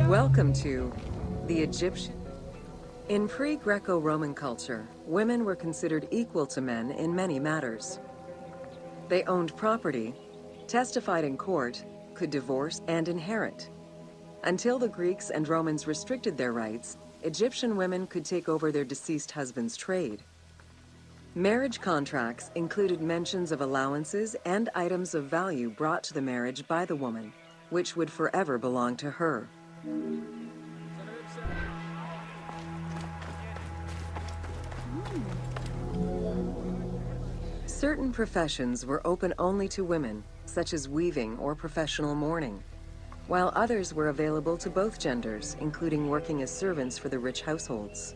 Welcome to the Egyptian. In pre-Greco-Roman culture, women were considered equal to men in many matters. They owned property, testified in court, could divorce and inherit. Until the Greeks and Romans restricted their rights, Egyptian women could take over their deceased husband's trade. Marriage contracts included mentions of allowances and items of value brought to the marriage by the woman, which would forever belong to her. Certain professions were open only to women, such as weaving or professional mourning, while others were available to both genders, including working as servants for the rich households.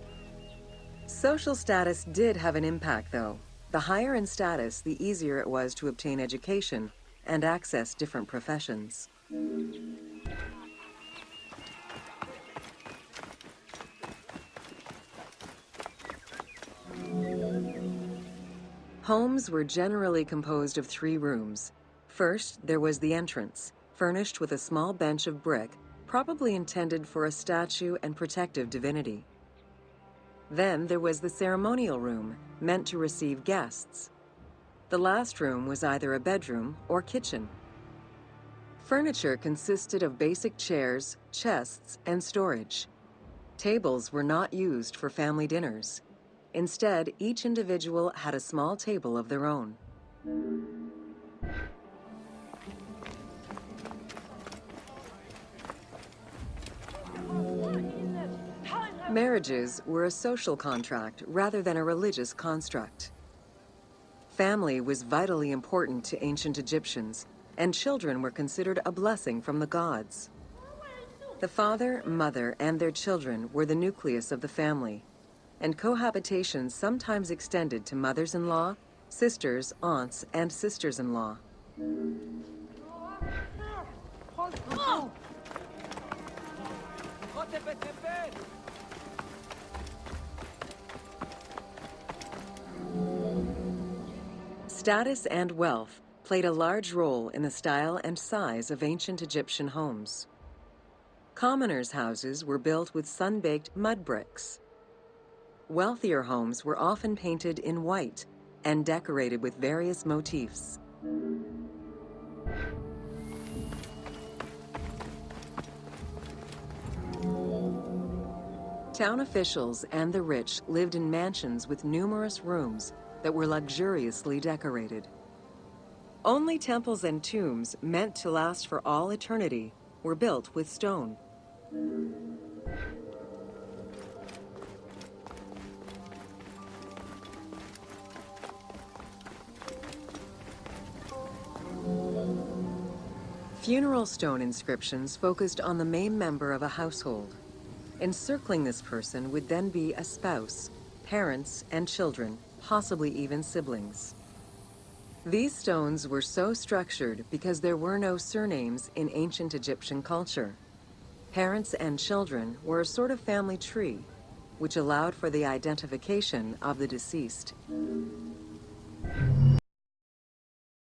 Social status did have an impact, though. The higher in status, the easier it was to obtain education and access different professions. Homes were generally composed of 3 rooms. First, there was the entrance, furnished with a small bench of brick, probably intended for a statue and protective divinity. Then there was the ceremonial room, meant to receive guests. The last room was either a bedroom or kitchen. Furniture consisted of basic chairs, chests, and storage. Tables were not used for family dinners. Instead, each individual had a small table of their own. Marriages were a social contract rather than a religious construct. Family was vitally important to ancient Egyptians, and children were considered a blessing from the gods. The father, mother, and their children were the nucleus of the family, and cohabitation sometimes extended to mothers-in-law, sisters, aunts, and sisters-in-law. Status and wealth played a large role in the style and size of ancient Egyptian homes. Commoners' houses were built with sun-baked mud bricks. Wealthier homes were often painted in white and decorated with various motifs. Town officials and the rich lived in mansions with numerous rooms that were luxuriously decorated. Only temples and tombs meant to last for all eternity were built with stone. Funeral stone inscriptions focused on the main member of a household. Encircling this person would then be a spouse, parents, and children, possibly even siblings. These stones were so structured because there were no surnames in ancient Egyptian culture. Parents and children were a sort of family tree, which allowed for the identification of the deceased.